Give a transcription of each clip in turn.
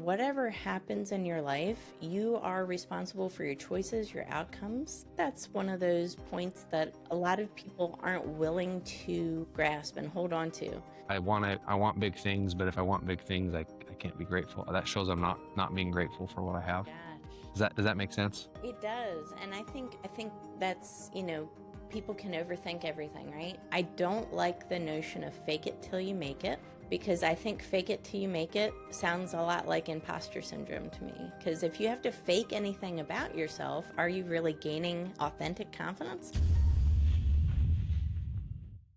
whatever happens in your life, you are responsible for your choices, your outcomes. That's one of those points that a lot of people aren't willing to grasp and hold on to. I want big things, but if I want big things, I can't be grateful. That shows I'm not being grateful for what I have. Gosh. Does that make sense? It does. And I think that's, people can overthink everything, right? I don't like the notion of fake it till you make it, because I think fake it till you make it sounds a lot like imposter syndrome to me. Because if you have to fake anything about yourself, are you really gaining authentic confidence?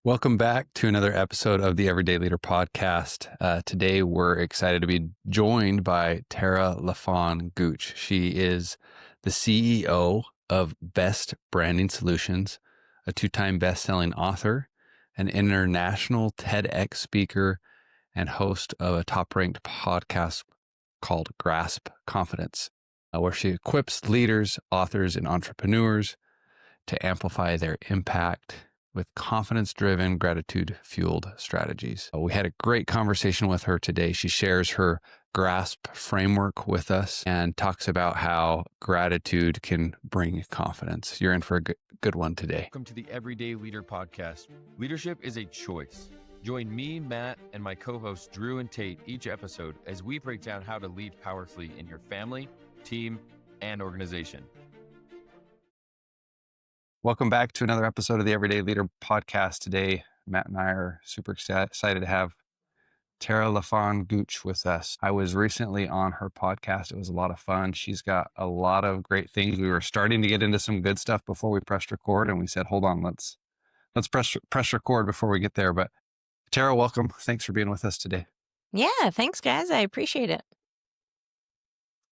Welcome back to another episode of the Everyday Leader podcast. Today, we're excited to be joined by LaFon Gooch. She is the CEO of Best Branding Solutions, a 2-time best-selling author, an international TEDx speaker, and host of a top-ranked podcast called Grasp Confidence, where she equips leaders, authors, and entrepreneurs to amplify their impact with confidence-driven, gratitude-fueled strategies. We had a great conversation with her today. She shares her GRASP framework with us and talks about how gratitude can bring confidence. You're in for a good one today. Welcome to the Everyday Leader podcast. Leadership is a choice. Join me, Matt, and my co-hosts Drew and Tate each episode as we break down how to lead powerfully in your family, team, and organization. Welcome back to another episode of the Everyday Leader podcast. Today, Matt and I are super excited to have LaFon Gooch with us. I was recently on her podcast. It was a lot of fun. She's got a lot of great things. We were starting to get into some good stuff before we pressed record, and we said, hold on, let's press record before we get there. But Tara, welcome. Thanks for being with us today. Yeah, thanks, guys. I appreciate it.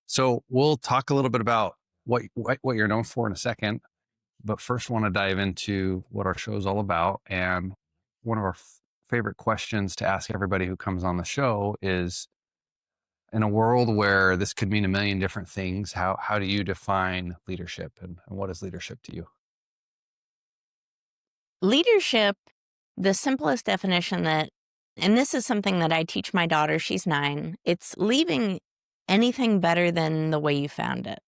So we'll talk a little bit about what you're known for in a second. But first, want to dive into what our show is all about. And one of our favorite questions to ask everybody who comes on the show is, in a world where this could mean a million different things, how do you define leadership, and what is leadership to you? Leadership, the simplest definition and this is something that I teach my daughter, she's 9, it's leaving anything better than the way you found it.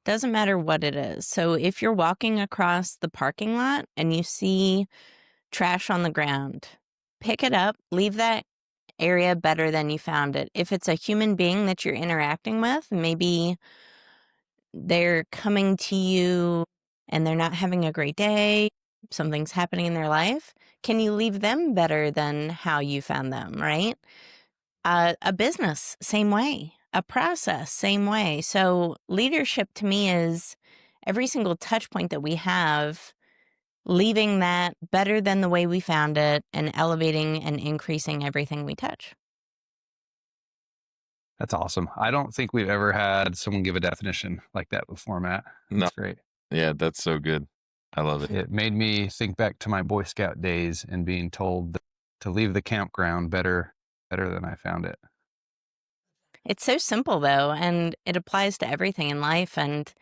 Doesn't matter what it is. So if you're walking across the parking lot and you see trash on the ground, pick it up, leave that area better than you found it. If it's a human being that you're interacting with, maybe they're coming to you and they're not having a great day, something's happening in their life, can you leave them better than how you found them, right? A business, same way. A process, same way. So leadership to me is every single touch point that we have, leaving that better than the way we found it and elevating and increasing everything we touch. That's awesome. I don't think we've ever had someone give a definition like that before, Matt. That's great. Yeah, that's so good. I love it. It made me think back to my Boy Scout days and being told to leave the campground better than I found it. It's so simple, though, and it applies to everything in life. And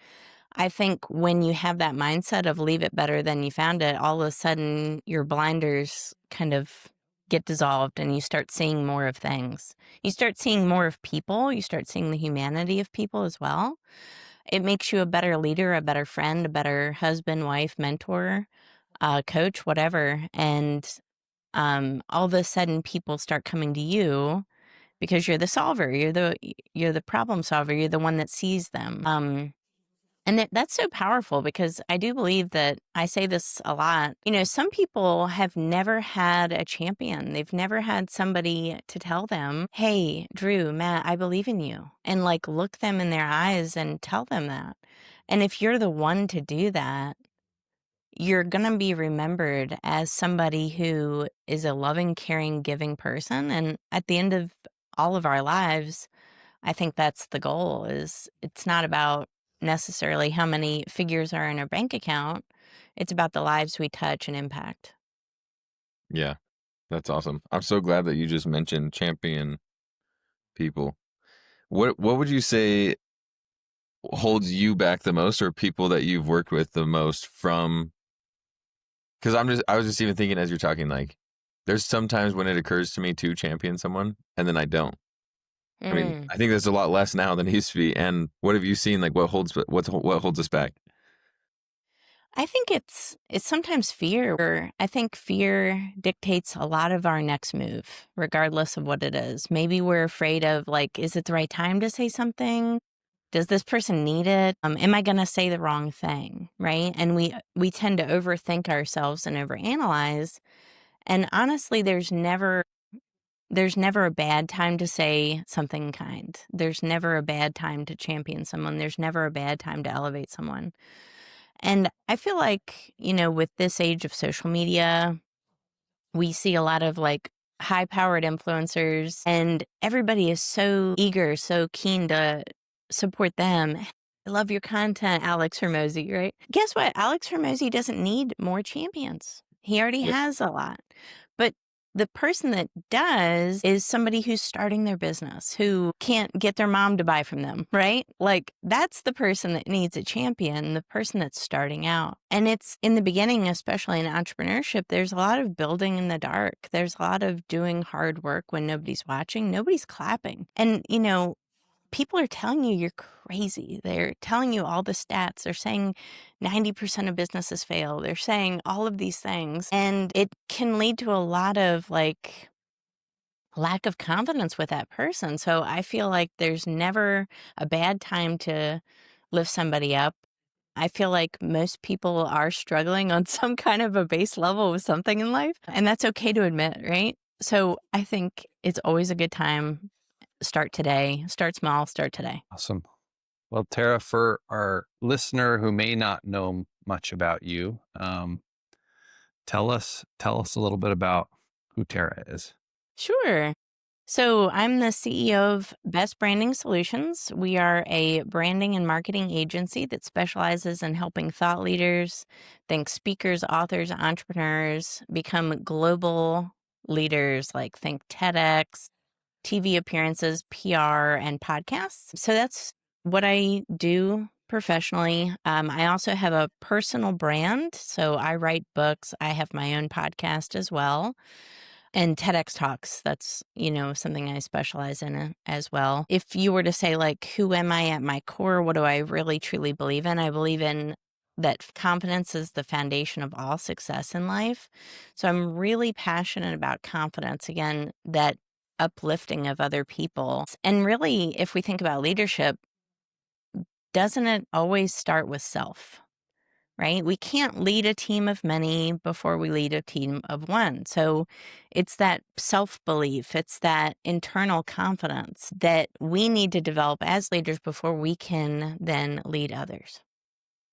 I think when you have that mindset of leave it better than you found it, all of a sudden your blinders kind of get dissolved and you start seeing more of things. You start seeing more of people. You start seeing the humanity of people as well. It makes you a better leader, a better friend, a better husband, wife, mentor, coach, whatever. And all of a sudden people start coming to you because you're the solver, you're the problem solver, you're the one that sees them. And that's so powerful, because I do believe that, I say this a lot, some people have never had a champion. They've never had somebody to tell them, hey, Drew, Matt, I believe in you, and look them in their eyes and tell them that. And if you're the one to do that, you're going to be remembered as somebody who is a loving, caring, giving person. And at the end of all of our lives, I think that's the goal. Is it's not about necessarily how many figures are in our bank account. It's about the lives we touch and impact. Yeah, that's awesome. I'm so glad that you just mentioned champion people. What would you say holds you back the most, or people that you've worked with the most from? Because I was just even thinking as you're talking, there's sometimes when it occurs to me to champion someone and then I don't. I mean, Mm. I think there's a lot less now than it used to be. And what have you seen? Like, what holds us back? I think it's sometimes fear. I think fear dictates a lot of our next move, regardless of what it is. Maybe we're afraid of, like, is it the right time to say something? Does this person need it? Am I going to say the wrong thing? Right? And we tend to overthink ourselves and overanalyze. And honestly, there's never a bad time to say something kind. There's never a bad time to champion someone. There's never a bad time to elevate someone. And I feel like, with this age of social media, we see a lot of like high powered influencers, and everybody is so eager, so keen to support them. I love your content, Alex Hermosi, right? Guess what? Alex Hermosi doesn't need more champions. He already Yep. has a lot. But the person that does is somebody who's starting their business, who can't get their mom to buy from them, right? Like, that's the person that needs a champion, the person that's starting out. And it's in the beginning, especially in entrepreneurship, there's a lot of building in the dark. There's a lot of doing hard work when nobody's watching, nobody's clapping. And, people are telling you you're crazy. They're telling you all the stats. They're saying 90% of businesses fail. They're saying all of these things. And it can lead to a lot of like lack of confidence with that person. So I feel like there's never a bad time to lift somebody up. I feel like most people are struggling on some kind of a base level with something in life, and that's okay to admit, right? So I think it's always a good time. Start today. Start small. Start today. Awesome. Well, Tara, for our listener who may not know much about you, tell us a little bit about who Tara is. Sure. So I'm the CEO of Best Branding Solutions. We are a branding and marketing agency that specializes in helping thought leaders, think speakers, authors, entrepreneurs become global leaders, like think TEDx, TV appearances, PR, and podcasts. So that's what I do professionally. I also have a personal brand. So I write books. I have my own podcast as well. And TEDx Talks, that's, something I specialize in as well. If you were to say, like, who am I at my core? What do I really truly believe in? I believe in that confidence is the foundation of all success in life. So I'm really passionate about confidence. Again, that uplifting of other people. And really, if we think about leadership, doesn't it always start with self? Right? We can't lead a team of many before we lead a team of one. So it's that self-belief, it's that internal confidence that we need to develop as leaders before we can then lead others.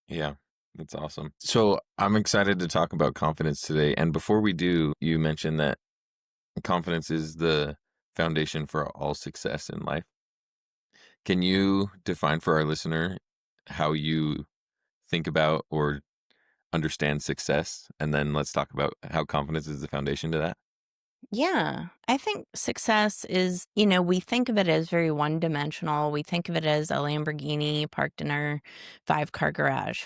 Yeah, that's awesome. So I'm excited to talk about confidence today. And before we do, you mentioned that confidence is the foundation for all success in life. Can you define for our listener how you think about or understand success? And then let's talk about how confidence is the foundation to that. Yeah, I think success is, we think of it as very one dimensional. We think of it as a Lamborghini parked in our 5-car garage.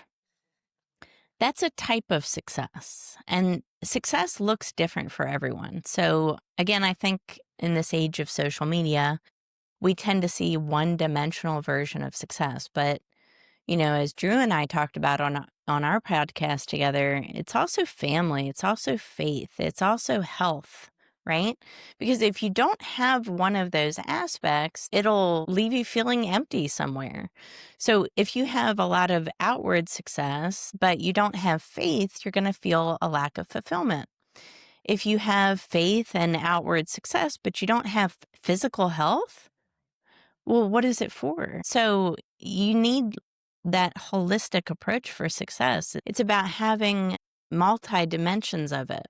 That's a type of success. And success looks different for everyone. So, again, I think in this age of social media, we tend to see one-dimensional version of success. But, as Drew and I talked about on our podcast together, it's also family, it's also faith, it's also health, right? Because if you don't have one of those aspects, it'll leave you feeling empty somewhere. So if you have a lot of outward success, but you don't have faith, you're going to feel a lack of fulfillment. If you have faith and outward success, but you don't have physical health, well, what is it for? So you need that holistic approach for success. It's about having multi dimensions of it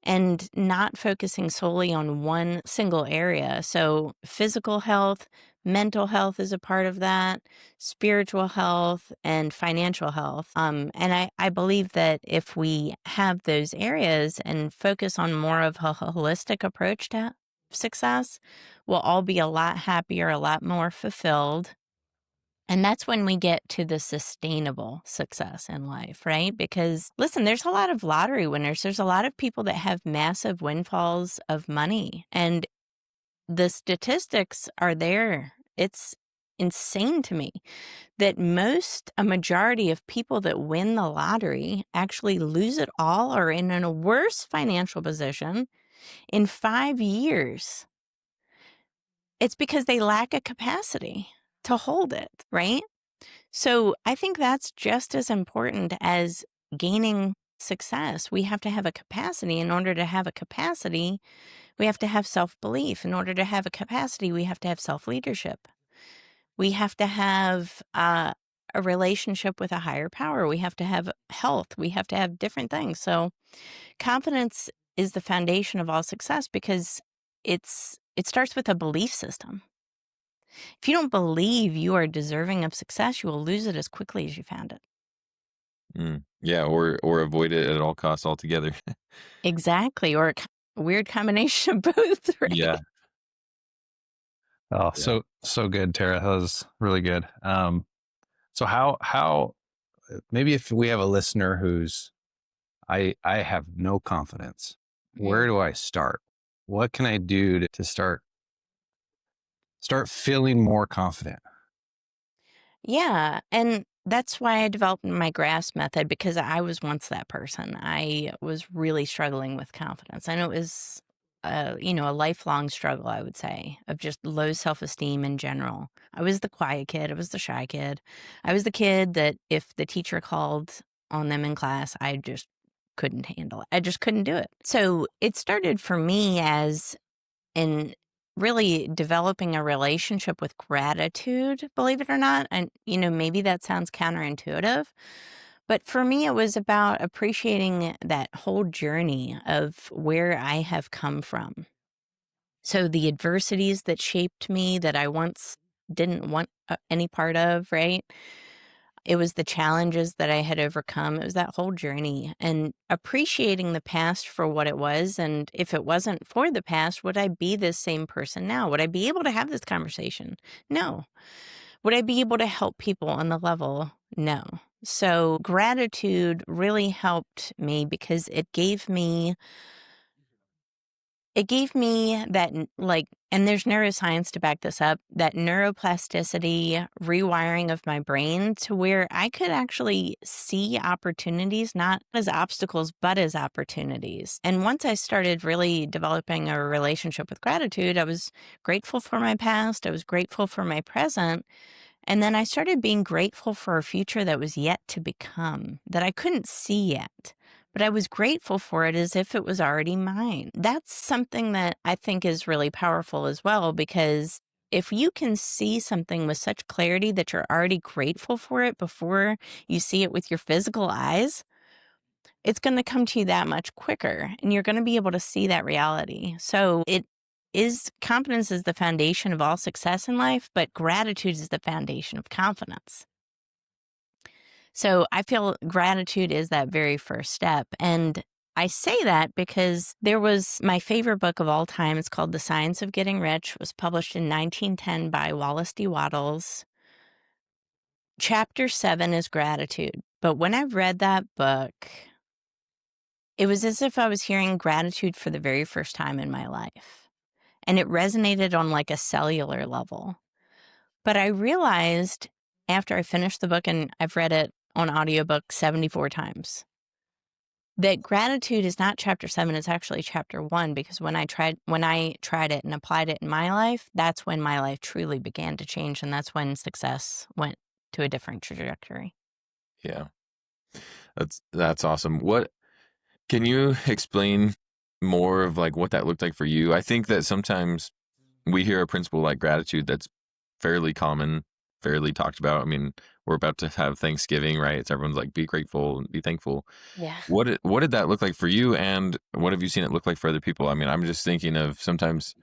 and not focusing solely on one single area. So physical health, mental health is a part of that, spiritual health, and financial health. And I believe that if we have those areas and focus on more of a holistic approach to success, we'll all be a lot happier, a lot more fulfilled. And that's when we get to the sustainable success in life, right? Because listen, there's a lot of lottery winners. There's a lot of people that have massive windfalls of money. And the statistics are there. It's insane to me that a majority of people that win the lottery actually lose it all or in a worse financial position in 5 years. It's because they lack a capacity to hold it, right? So I think that's just as important as gaining success. We have to have a capacity. In order to have a capacity, we have to have self-belief. In order to have a capacity, we have to have self-leadership. We have to have a relationship with a higher power. We have to have health. We have to have different things. So confidence is the foundation of all success because it starts with a belief system. If you don't believe you are deserving of success, you will lose it as quickly as you found it. Yeah, or avoid it at all costs altogether. Exactly. Or a weird combination of both, right? Yeah. Oh, Yeah. so good, Tara. That was really good. So how maybe if we have a listener who's I have no confidence, where do I start? What can I do to start feeling more confident? Yeah, and that's why I developed my GRASP method because I was once that person. I was really struggling with confidence, and it was, a lifelong struggle, I would say, of just low self-esteem in general. I was the quiet kid. I was the shy kid. I was the kid that if the teacher called on them in class, I just couldn't handle it. I just couldn't do it. So it started for me as in really developing a relationship with gratitude, believe it or not. And, maybe that sounds counterintuitive, but for me, it was about appreciating that whole journey of where I have come from. So the adversities that shaped me that I once didn't want any part of, right? It was the challenges that I had overcome. It was that whole journey and appreciating the past for what it was. And if it wasn't for the past, would I be this same person now? Would I be able to have this conversation? No. Would I be able to help people on the level? No. So gratitude really helped me because it gave me that, and there's neuroscience to back this up, that neuroplasticity rewiring of my brain to where I could actually see opportunities, not as obstacles, but as opportunities. And once I started really developing a relationship with gratitude, I was grateful for my past. I was grateful for my present. And then I started being grateful for a future that was yet to become, that I couldn't see yet, but I was grateful for it as if it was already mine. That's something that I think is really powerful as well, because if you can see something with such clarity that you're already grateful for it before you see it with your physical eyes, it's going to come to you that much quicker and you're going to be able to see that reality. So confidence is the foundation of all success in life, but gratitude is the foundation of confidence. So I feel gratitude is that very first step. And I say that because there was my favorite book of all time. It's called The Science of Getting Rich. It was published in 1910 by Wallace D. Wattles. Chapter 7 is gratitude. But when I read that book, it was as if I was hearing gratitude for the very first time in my life. And it resonated on like a cellular level. But I realized after I finished the book, and I've read it on audiobook 74 times, that gratitude is not chapter 7, it's actually chapter 1, because when I tried it and applied it in my life, that's when my life truly began to change, and that's when success went to a different trajectory. Yeah. That's awesome. What can you explain more of like what that looked like for you? I think that sometimes we hear a principle like gratitude that's fairly common, fairly talked about. I mean, we're about to have Thanksgiving, right? It's everyone's like, be grateful and be thankful. Yeah. What did that look like for you, and what have you seen it look like for other people? I mean, I'm just thinking of sometimes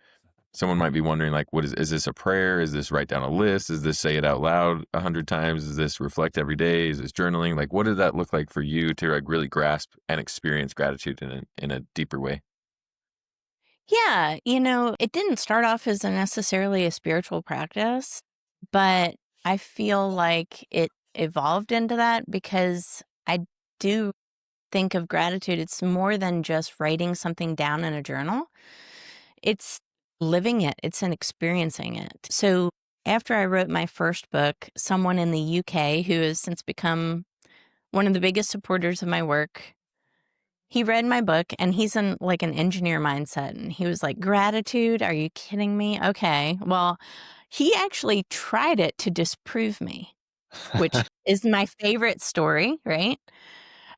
someone might be wondering like, what is this a prayer? Is this write down a list? Is this say it out loud 100 times? Is this reflect every day? Is this journaling? Like, what did that look like for you to like really grasp and experience gratitude in a deeper way? Yeah, it didn't start off as necessarily a spiritual practice, but I feel like it evolved into that because I do think of gratitude. It's more than just writing something down in a journal. It's living it, it's in experiencing it. So after I wrote my first book, someone in the UK who has since become one of the biggest supporters of my work, he read my book and he's in like an engineer mindset. And he was like, gratitude? Are you kidding me? Okay. Well, he actually tried it to disprove me, which is my favorite story, right?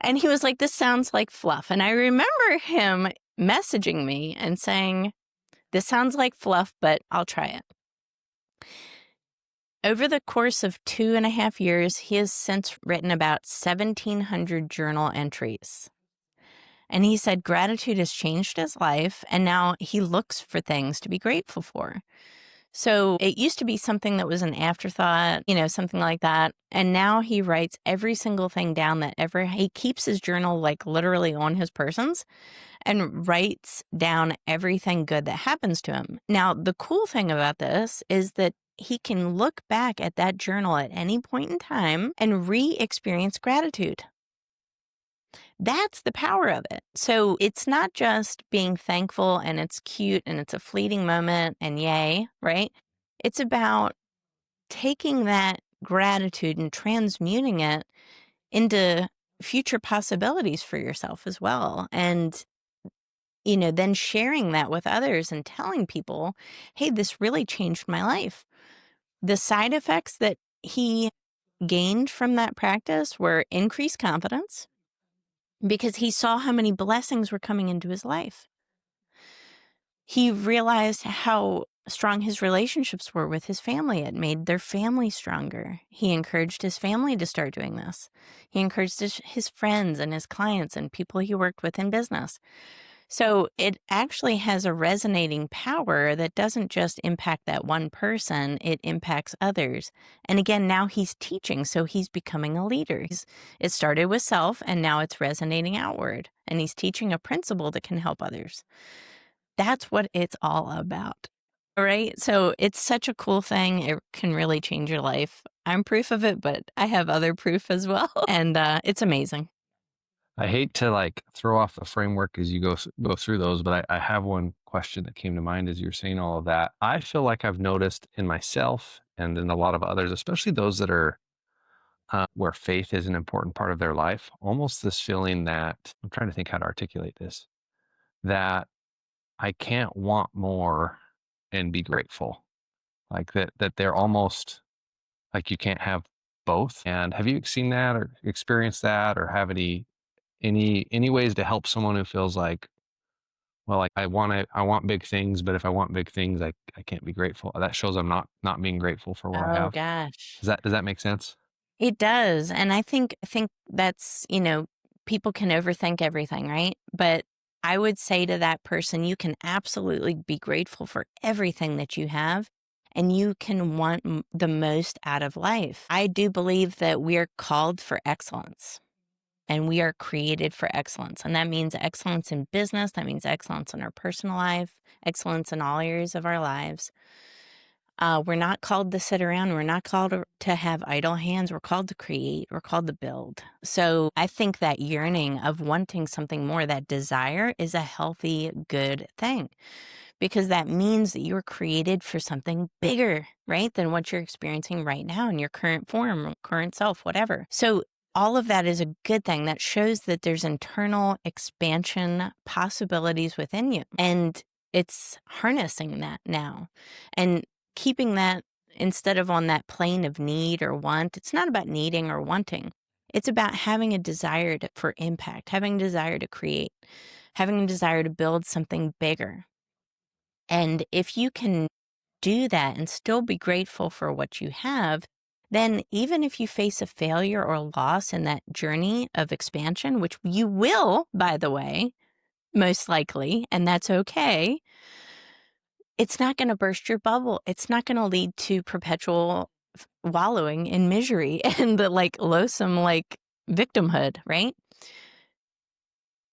And he was like, this sounds like fluff. And I remember him messaging me and saying, this sounds like fluff, but I'll try it. Over the course of 2.5 years, he has since written about 1,700 journal entries. And he said gratitude has changed his life, and now he looks for things to be grateful for. So it used to be something that was an afterthought, something like that. And now he writes every single thing down he keeps his journal like literally on his persons and writes down everything good that happens to him. Now, the cool thing about this is that he can look back at that journal at any point in time and re-experience gratitude. That's the power of it. So it's not just being thankful and it's cute and it's a fleeting moment and yay, right? It's about taking that gratitude and transmuting it into future possibilities for yourself as well. And then sharing that with others and telling people, hey, this really changed my life. The side effects that he gained from that practice were increased confidence because he saw how many blessings were coming into his life. He realized how strong his relationships were with his family. It made their family stronger. He encouraged his family to start doing this. He encouraged his friends and his clients and people he worked with in business. So it actually has a resonating power that doesn't just impact that one person, it impacts others. And again, now he's teaching, so he's becoming a leader. It started with self, and now it's resonating outward. And he's teaching a principle that can help others. That's what it's all about, right? So it's such a cool thing. It can really change your life. I'm proof of it, but I have other proof as well. And it's amazing. I hate to like throw off the framework as you go through those, but I have one question that came to mind as you're saying all of that. I feel like I've noticed in myself and in a lot of others, especially those that are where faith is an important part of their life, almost this feeling that I'm trying to think how to articulate this, that I can't want more and be grateful, like that they're almost like you can't have both. And have you seen that or experienced that or have any ways to help someone who feels like, well, like I want big things, but if I want big things, I can't be grateful. That shows I'm not being grateful for what I Oh, have. gosh. Does that make sense? It does. And I think that's, people can overthink everything, right? But I would say to that person, you can absolutely be grateful for everything that you have, and you can want the most out of life. I do believe that we're called for excellence. And we are created for excellence. And that means excellence in business. That means excellence in our personal life, excellence in all areas of our lives. We're not called to sit around. We're not called to have idle hands. We're called to create. We're called to build. So I think that yearning of wanting something more, that desire, is a healthy, good thing, because that means that you were created for something bigger, right, than what you're experiencing right now in your current form, current self, whatever. So all of that is a good thing. That shows that there's internal expansion possibilities within you. And it's harnessing that now and keeping that instead of on that plane of need or want. It's not about needing or wanting. It's about having a desire for impact, having a desire to create, having a desire to build something bigger. And if you can do that and still be grateful for what you have, then even if you face a failure or loss in that journey of expansion, which you will, by the way, most likely, and that's okay, it's not going to burst your bubble. It's not going to lead to perpetual wallowing in misery and the loathsome victimhood, right?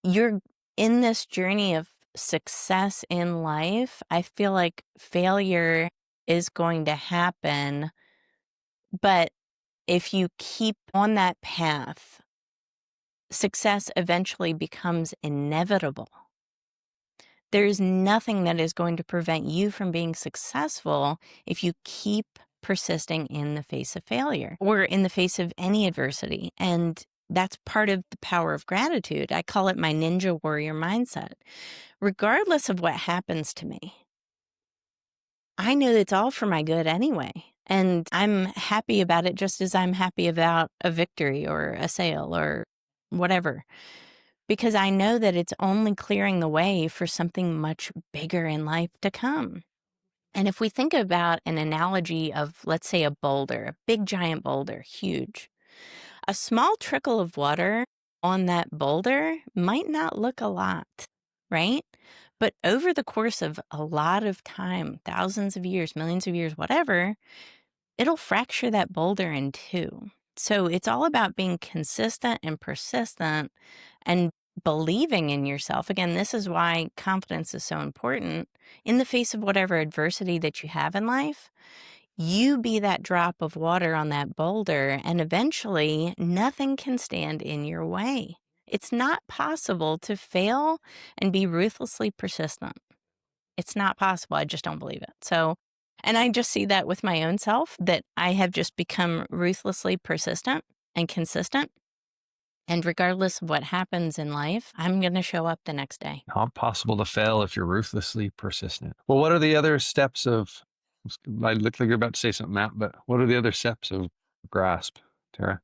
You're in this journey of success in life. I feel like failure is going to happen, but if you keep on that path, success eventually becomes inevitable. There's nothing that is going to prevent you from being successful if you keep persisting in the face of failure or in the face of any adversity. And that's part of the power of gratitude. I call it my ninja warrior mindset. Regardless of what happens to me, I know it's all for my good anyway. And I'm happy about it just as I'm happy about a victory or a sale or whatever, because I know that it's only clearing the way for something much bigger in life to come. And if we think about an analogy of, let's say, a boulder, a big giant boulder, huge, a small trickle of water on that boulder might not look a lot, right? But over the course of a lot of time, thousands of years, millions of years, whatever, it'll fracture that boulder in two. So it's all about being consistent and persistent and believing in yourself. Again, this is why confidence is so important. In the face of whatever adversity that you have in life, you be that drop of water on that boulder, and eventually nothing can stand in your way. It's not possible to fail and be ruthlessly persistent. It's not possible. I just don't believe it. So, and I just see that with my own self, that I have just become ruthlessly persistent and consistent. And regardless of what happens in life, I'm going to show up the next day. Not possible to fail if you're ruthlessly persistent. Well, what are the other steps of, I look like you're about to say something, Matt, but what are the other steps of grasp, Tara?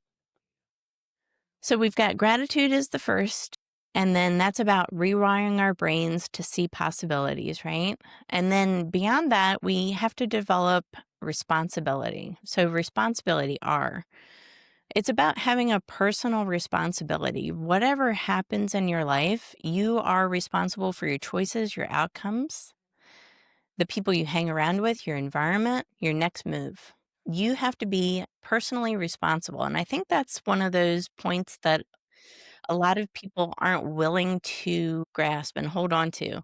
So we've got gratitude is the first, and then that's about rewiring our brains to see possibilities, right? And then beyond that, we have to develop responsibility. So responsibility, R. It's about having a personal responsibility. Whatever happens in your life, you are responsible for your choices, your outcomes, the people you hang around with, your environment, your next move. You have to be personally responsible. And I think that's one of those points that a lot of people aren't willing to grasp and hold on to.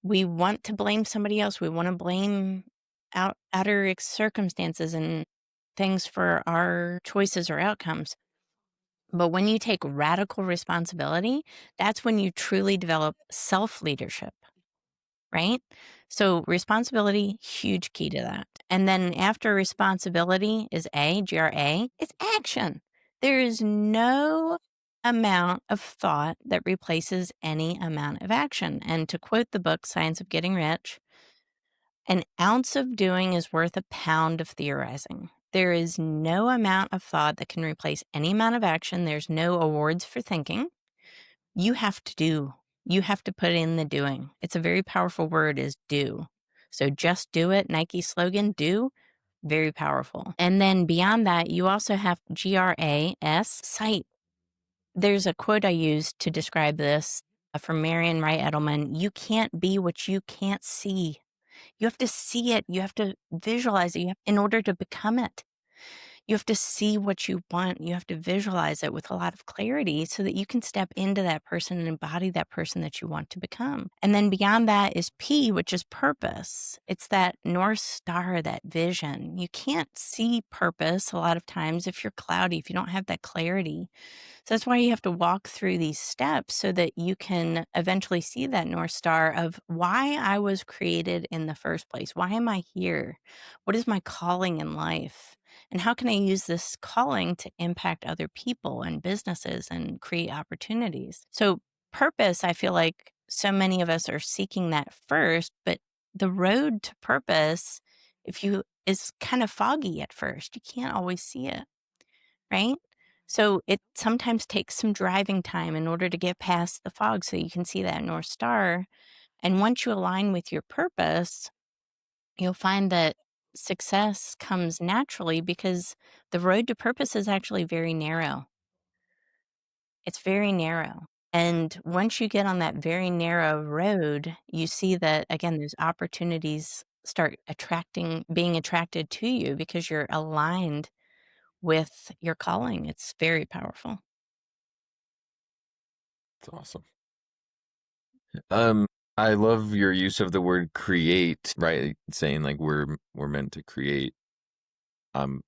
We want to blame somebody else. We want to blame outer circumstances and things for our choices or outcomes. But when you take radical responsibility, that's when you truly develop self-leadership, right? So responsibility, huge key to that. And then after responsibility is A, GRA, it's action. There is no amount of thought that replaces any amount of action. And to quote the book, Science of Getting Rich, an ounce of doing is worth a pound of theorizing. There is no amount of thought that can replace any amount of action. There's no awards for thinking. You have to do. You have to put in the doing. It's a very powerful word, is do. So just do it. Nike slogan, do. Very powerful. And then beyond that, you also have GRAS, sight. There's a quote I use to describe this from Marion Wright Edelman. You can't be what you can't see. You have to see it. You have to visualize it in order to become it. You have to see what you want. You have to visualize it with a lot of clarity so that you can step into that person and embody that person that you want to become. And then beyond that is P, which is purpose. It's that North Star, that vision. You can't see purpose a lot of times if you're cloudy, if you don't have that clarity. So that's why you have to walk through these steps so that you can eventually see that North Star of why I was created in the first place. Why am I here? What is my calling in life? And how can I use this calling to impact other people and businesses and create opportunities? So purpose, I feel like so many of us are seeking that first, but the road to purpose, is kind of foggy at first. You can't always see it, right? So it sometimes takes some driving time in order to get past the fog so you can see that North Star. And once you align with your purpose, you'll find that success comes naturally because the road to purpose is actually very narrow. It's very narrow. And once you get on that very narrow road, you see that, again, those opportunities start being attracted to you because you're aligned with your calling. It's very powerful. It's awesome. I love your use of the word create, right? Saying like we're meant to create. I'm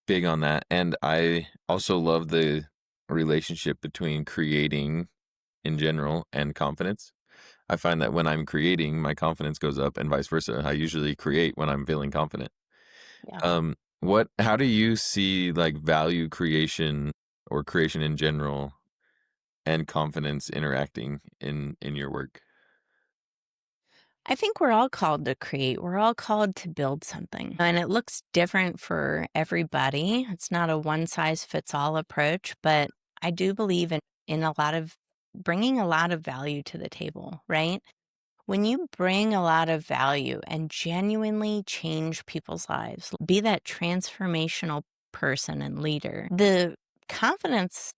big on that. And I also love the relationship between creating in general and confidence. I find that when I'm creating, my confidence goes up, and vice versa. I usually create when I'm feeling confident. Yeah. How do you see like value creation or creation in general and confidence interacting in your work? I think we're all called to create. We're all called to build something. And it looks different for everybody. It's not a one size fits all approach, but I do believe in a lot of bringing a lot of value to the table, right? When you bring a lot of value and genuinely change people's lives, be that transformational person and leader, the confidence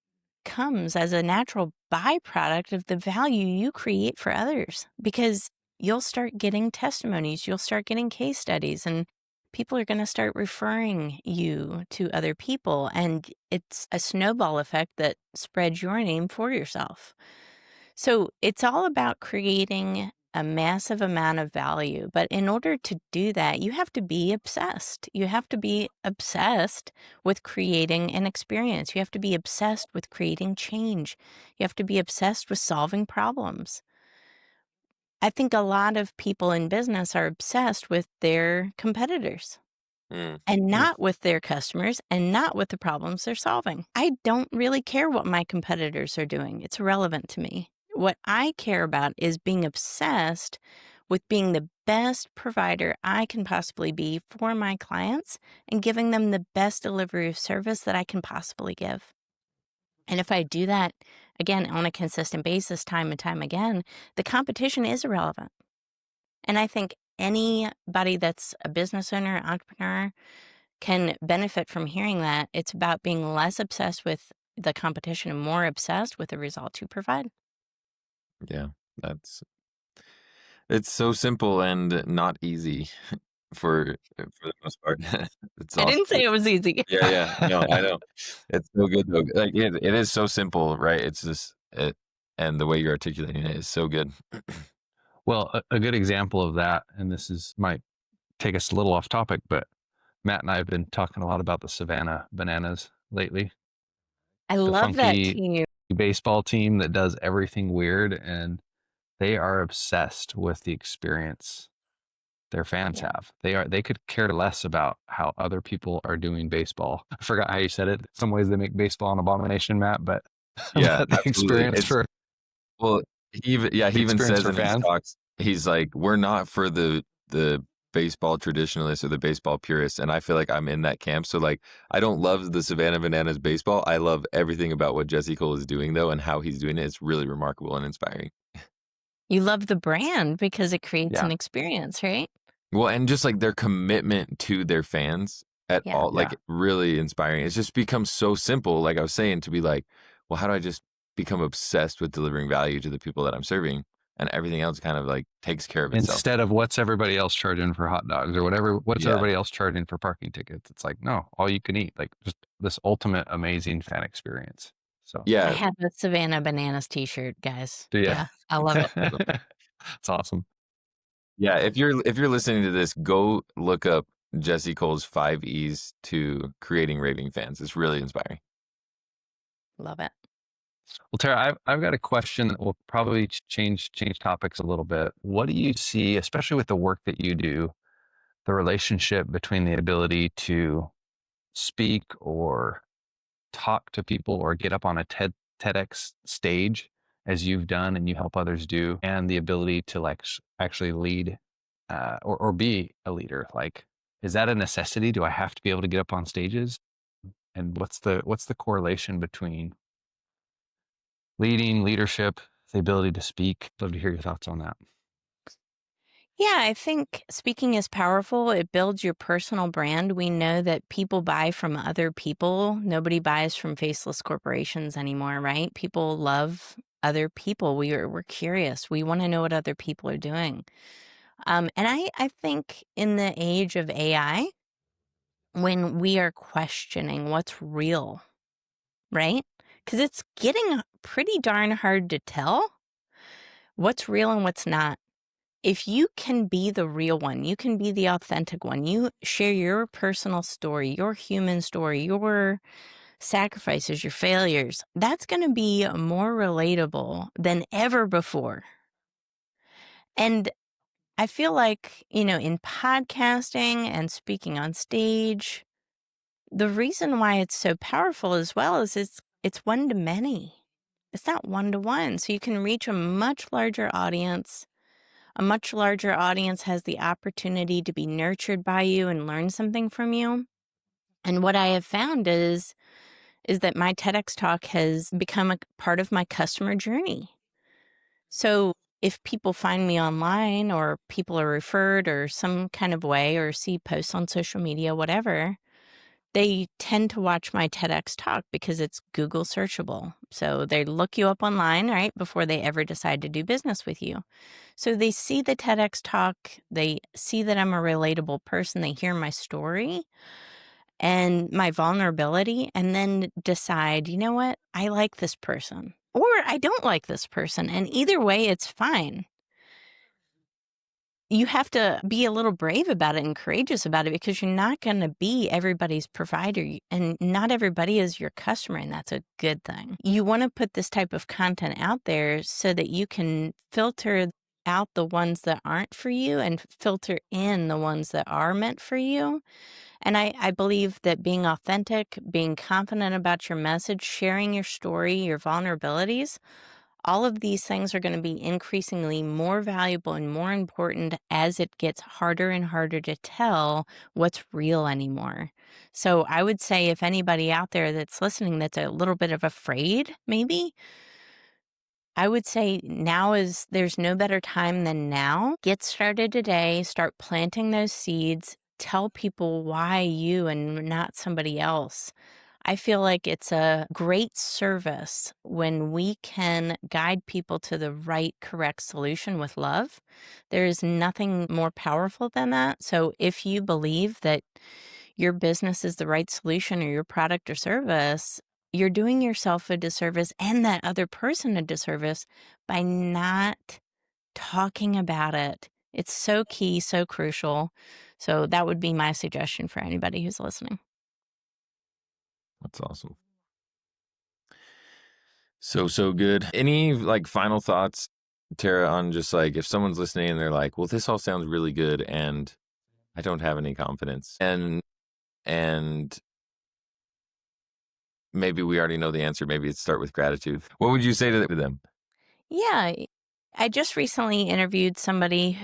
comes as a natural byproduct of the value you create for others because you'll start getting testimonies, you'll start getting case studies, and people are going to start referring you to other people. And it's a snowball effect that spreads your name for yourself. So it's all about creating a massive amount of value. But in order to do that, you have to be obsessed. You have to be obsessed with creating an experience. You have to be obsessed with creating change. You have to be obsessed with solving problems. I think a lot of people in business are obsessed with their competitors Mm. and Mm. not with their customers and not with the problems they're solving. I don't really care what my competitors are doing. It's irrelevant to me. What I care about is being obsessed with being the best provider I can possibly be for my clients and giving them the best delivery of service that I can possibly give. And if I do that, again, on a consistent basis, time and time again, the competition is irrelevant. And I think anybody that's a business owner, entrepreneur, can benefit from hearing that. It's about being less obsessed with the competition and more obsessed with the results you provide. Yeah, that's it's so simple and not easy for the most part. It's I awesome. didn't say it was easy. Yeah, yeah. No, I know. It's so good though. Like it is so simple, right? It's just it, and the way you're articulating it is so good. Well, a good example of that, and this is might take us a little off topic, but Matt and I have been talking a lot about the Savannah Bananas lately. I The love that funky team. baseball team that does everything weird, and they are obsessed with the experience their fans Yeah. have. They could care less about how other people are doing baseball. I forgot how you said it. In some ways they make baseball an abomination, Matt, but Yeah, but the absolutely. experience It's for well, he even says in his fans. talks, he's like, "We're not for the baseball traditionalists or the baseball purists," and I feel like I'm in that camp. So like, I don't love the Savannah Bananas baseball. I love everything about what Jesse Cole is doing though, and how he's doing it. It's really remarkable and inspiring. You love the brand because it creates Yeah. an experience, right? Well, and just like their commitment to their fans at Yeah. all, Yeah. like really inspiring. It's just become so simple, like I was saying, to be like, well, how do I just become obsessed with delivering value to the people that I'm serving? And everything else kind of like takes care of itself. Instead of what's everybody else charging for hot dogs or what's Yeah. everybody else charging for parking tickets? It's like, no, all you can eat. Like just this ultimate amazing fan experience. So I Yeah. have a Savannah Bananas t-shirt, guys. do you? Yeah. I love it. It's awesome. Yeah. If you're listening to this, go look up Jesse Cole's 5 E's to creating raving fans. It's really inspiring. Love it. Well, Tara, I've got a question that will probably change topics a little bit. What do you see, especially with the work that you do, the relationship between the ability to speak or talk to people or get up on a TEDx stage as you've done and you help others do, and the ability to like actually lead or be a leader? Like, is that a necessity? Do I have to be able to get up on stages? And what's the correlation between leadership, the ability to speak? Love to hear your thoughts on that. Yeah, I think speaking is powerful. It builds your personal brand. We know that people buy from other people. Nobody buys from faceless corporations anymore, right? People love other people. We're curious. We want to know what other people are doing. And I think in the age of AI, when we are questioning what's real, right? Because it's getting pretty darn hard to tell what's real and what's not. If you can be the real one, you can be the authentic one, you share your personal story, your human story, your sacrifices, your failures, that's going to be more relatable than ever before. And I feel like, in podcasting and speaking on stage, the reason why it's so powerful as well is it's one to many. It's not one to one. So you can reach a much larger audience. A much larger audience has the opportunity to be nurtured by you and learn something from you. And what I have found is that my TEDx talk has become a part of my customer journey. So if people find me online or people are referred or some kind of way or see posts on social media, whatever, they tend to watch my TEDx talk because it's Google searchable. So they look you up online, right, before they ever decide to do business with you. So they see the TEDx talk, they see that I'm a relatable person, they hear my story and my vulnerability, and then decide, you know what, I like this person or I don't like this person. And either way, it's fine. You have to be a little brave about it and courageous about it because you're not going to be everybody's provider and not everybody is your customer. And that's a good thing. You want to put this type of content out there so that you can filter out the ones that aren't for you and filter in the ones that are meant for you. And I believe that being authentic, being confident about your message, sharing your story, your vulnerabilities, all of these things are going to be increasingly more valuable and more important as it gets harder and harder to tell what's real anymore. So I would say if anybody out there that's listening that's a little bit of afraid, maybe, I would say there's no better time than now. Get started today, start planting those seeds, tell people why you and not somebody else. I feel like it's a great service when we can guide people to the right, correct solution with love. There is nothing more powerful than that. So if you believe that your business is the right solution or your product or service, you're doing yourself a disservice and that other person a disservice by not talking about it. It's so key, so crucial. So that would be my suggestion for anybody who's listening. That's awesome. So good. Any like final thoughts, Tara, on just like if someone's listening and they're like, well, this all sounds really good and I don't have any confidence. And maybe we already know the answer. Maybe it's start with gratitude. What would you say to them? Yeah. I just recently interviewed somebody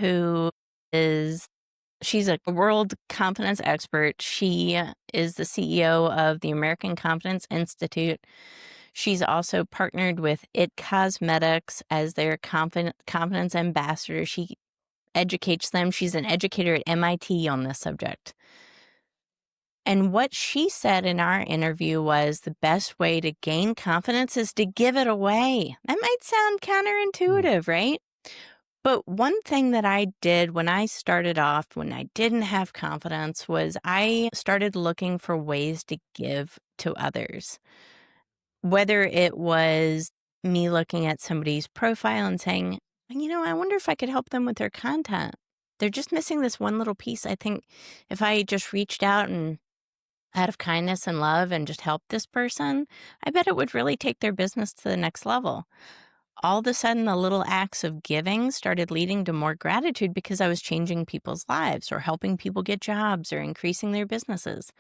she's a world confidence expert. She is the CEO of the American Confidence Institute. She's also partnered with It Cosmetics as their confidence ambassador. She educates them. She's an educator at MIT on this subject. And what she said in our interview was the best way to gain confidence is to give it away. That might sound counterintuitive, right? But one thing that I did when I started off, when I didn't have confidence, was I started looking for ways to give to others. Whether it was me looking at somebody's profile and saying, I wonder if I could help them with their content. They're just missing this one little piece. I think if I just reached out and out of kindness and love and just helped this person, I bet it would really take their business to the next level. All of a sudden, the little acts of giving started leading to more gratitude because I was changing people's lives or helping people get jobs or increasing their businesses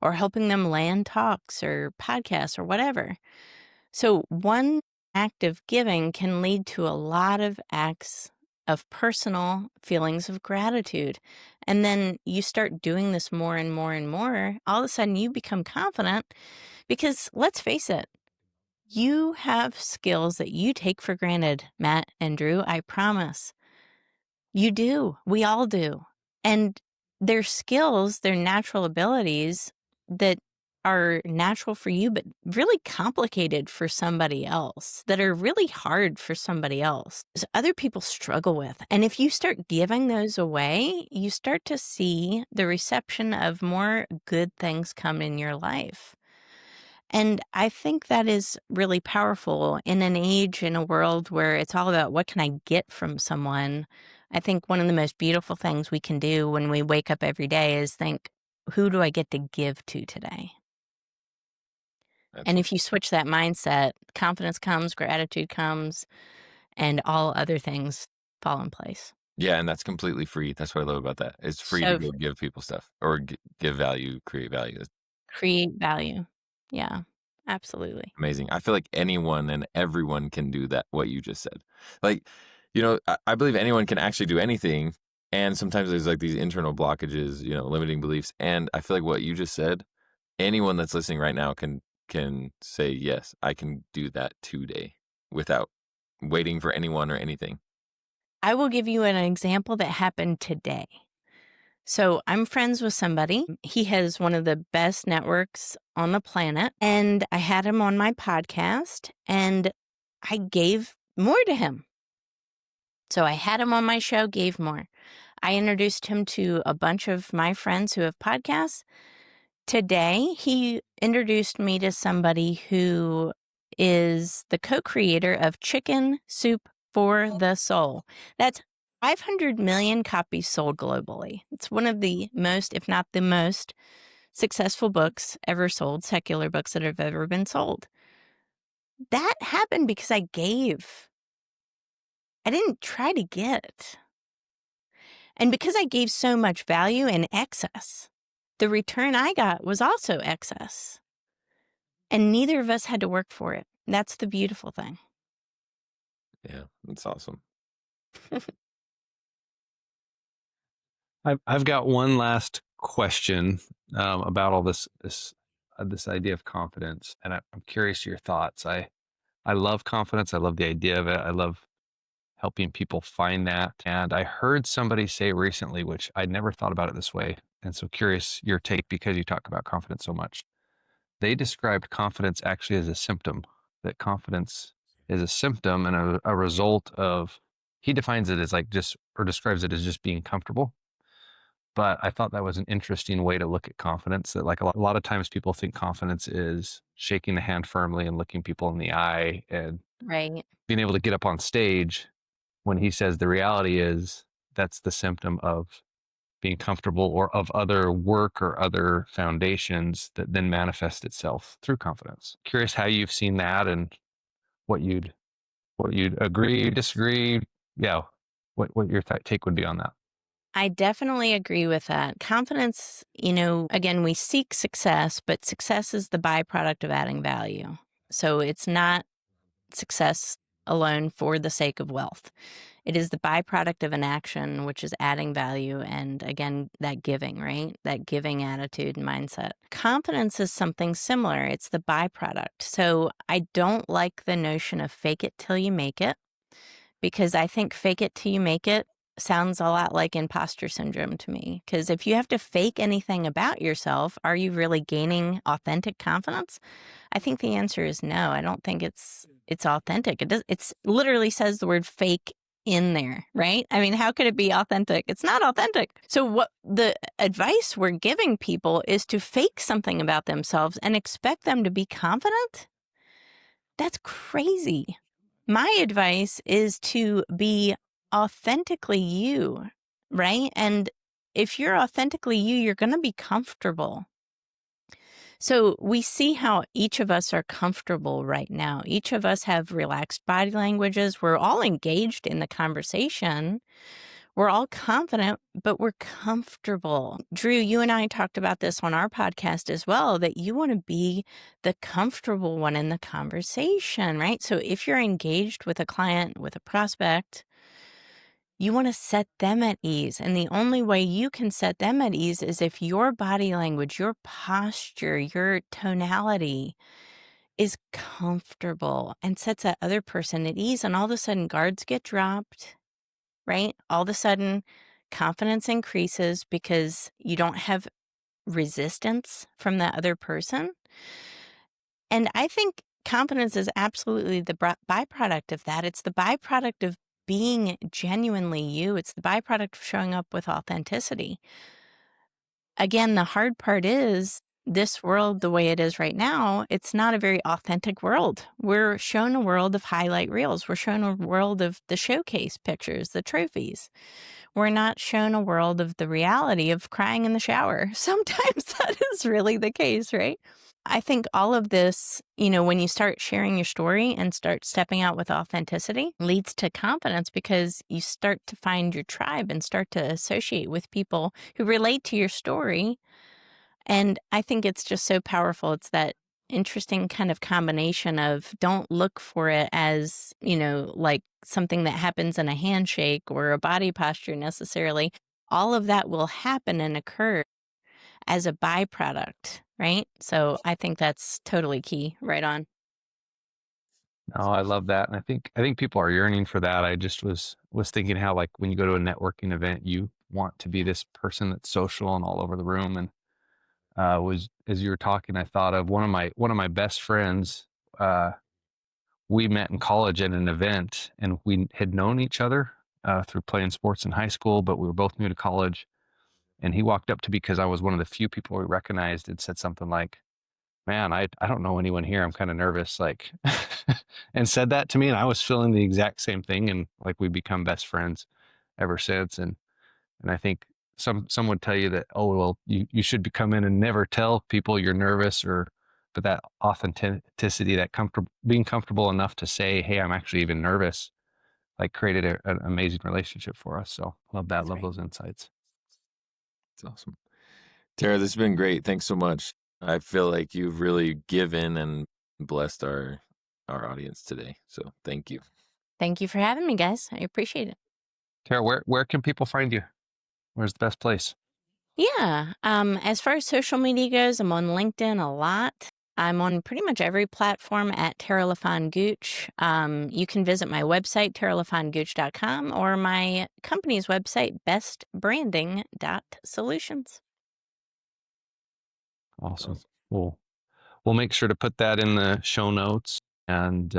or helping them land talks or podcasts or whatever. So one act of giving can lead to a lot of acts of personal feelings of gratitude. And then you start doing this more and more and more. All of a sudden, you become confident because let's face it, you have skills that you take for granted, Matt and Drew. I promise. You do. We all do. And they're skills, they're natural abilities that are natural for you, but really complicated for somebody else, that are really hard for somebody else. So other people struggle with. And if you start giving those away, you start to see the reception of more good things come in your life. And I think that is really powerful in an age, in a world where it's all about what can I get from someone. I think one of the most beautiful things we can do when we wake up every day is think, who do I get to give to today? And if you switch that mindset, confidence comes, gratitude comes, and all other things fall in place. Yeah, and that's completely free. That's what I love about that. It's free to So go give people stuff or give value, create value. That's create value. Yeah, absolutely. amazing. I feel like anyone and everyone can do that, what you just said. Like, I believe anyone can actually do anything. And sometimes there's like these internal blockages, limiting beliefs. And I feel like what you just said, anyone that's listening right now can say, yes, I can do that today without waiting for anyone or anything. I will give you an example that happened today. So I'm friends with somebody. He has one of the best networks on the planet. And I had him on my podcast and I gave more to him. So I had him on my show, gave more. I introduced him to a bunch of my friends who have podcasts. Today, he introduced me to somebody who is the co-creator of Chicken Soup for the Soul. That's 500 million copies sold globally. It's one of the most, if not the most, successful books ever sold, secular books that have ever been sold. That happened because I gave. I didn't try to get. And because I gave so much value in excess, the return I got was also excess. And neither of us had to work for it. That's the beautiful thing. Yeah, that's awesome. I've got one last question about all this idea of confidence, and I'm curious your thoughts. I love confidence. I love the idea of it. I love helping people find that. And I heard somebody say recently, which I'd never thought about it this way, and so curious your take because you talk about confidence so much. They described confidence actually as a symptom. That confidence is a symptom and a result of. He defines it as like just or describes it as just being comfortable. But I thought that was an interesting way to look at confidence, that like a lot of times people think confidence is shaking the hand firmly and looking people in the eye and Right. being able to get up on stage, when he says the reality is that's the symptom of being comfortable or of other work or other foundations that then manifest itself through confidence. Curious how you've seen that and what you'd agree, disagree. Yeah. What your take would be on that. I definitely agree with that. Confidence, again, we seek success, but success is the byproduct of adding value. So it's not success alone for the sake of wealth. It is the byproduct of an action, which is adding value. And again, that giving, right? That giving attitude and mindset. Confidence is something similar. It's the byproduct. So I don't like the notion of fake it till you make it, because I think fake it till you make it sounds a lot like imposter syndrome to me. Because if you have to fake anything about yourself, are you really gaining authentic confidence? I think the answer is no. I don't think it's authentic. It's literally says the word fake in there, right? I mean, how could it be authentic? It's not authentic. So what the advice we're giving people is to fake something about themselves and expect them to be confident? That's crazy. My advice is to be authentically you, right? And if you're authentically you, you're going to be comfortable. So we see how each of us are comfortable right now. Each of us have relaxed body languages. We're all engaged in the conversation. We're all confident, but we're comfortable. Drew, you and I talked about this on our podcast as well, that you want to be the comfortable one in the conversation, right? So if you're engaged with a client, with a prospect, you want to set them at ease. And the only way you can set them at ease is if your body language, your posture, your tonality is comfortable and sets that other person at ease. And all of a sudden, guards get dropped, right? All of a sudden, confidence increases because you don't have resistance from that other person. And I think confidence is absolutely the byproduct of that. It's the byproduct of being genuinely you. It's the byproduct of showing up with authenticity. Again, the hard part is this world, the way it is right now, it's not a very authentic world. We're shown a world of highlight reels. We're shown a world of the showcase pictures, the trophies. We're not shown a world of the reality of crying in the shower. Sometimes that is really the case, right? I think all of this, when you start sharing your story and start stepping out with authenticity, leads to confidence because you start to find your tribe and start to associate with people who relate to your story. And I think it's just so powerful. It's that interesting kind of combination of don't look for it as, like something that happens in a handshake or a body posture necessarily. All of that will happen and occur as a byproduct, right? So I think that's totally key. Right on. No, I love that. And I think people are yearning for that. I just was thinking how, like, when you go to a networking event, you want to be this person that's social and all over the room. And was as you were talking, I thought of one of my best friends. We met in college at an event, and we had known each other through playing sports in high school, but we were both new to college. And he walked up to me because I was one of the few people we recognized and said something like, "Man, I don't know anyone here. I'm kind of nervous," like, and said that to me, and I was feeling the exact same thing, and like we've become best friends ever since. And I think some would tell you that, oh well, you should come in and never tell people you're nervous, but that authenticity, that being comfortable enough to say, hey, I'm actually even nervous, like created an amazing relationship for us. So love that, That's love right. those insights. It's awesome. Tara, this has been great. Thanks so much. I feel like you've really given and blessed our audience today. So thank you. Thank you for having me, guys. I appreciate it. Tara, where can people find you? Where's the best place? Yeah. As far as social media goes, I'm on LinkedIn a lot. I'm on pretty much every platform at Tara LaFon Gooch. You can visit my website, taralafongooch.com, or my company's website, bestbranding.solutions. Awesome. Awesome. We'll make sure to put that in the show notes. And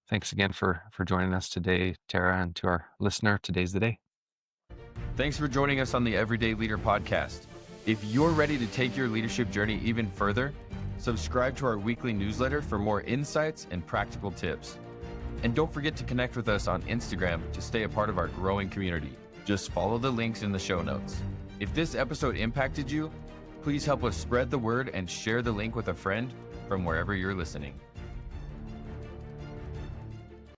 thanks again for joining us today, Tara, and to our listener. Today's the day. Thanks for joining us on the Everyday Leader podcast. If you're ready to take your leadership journey even further, subscribe to our weekly newsletter for more insights and practical tips. And don't forget to connect with us on Instagram to stay a part of our growing community. Just follow the links in the show notes. If this episode impacted you, please help us spread the word and share the link with a friend from wherever you're listening.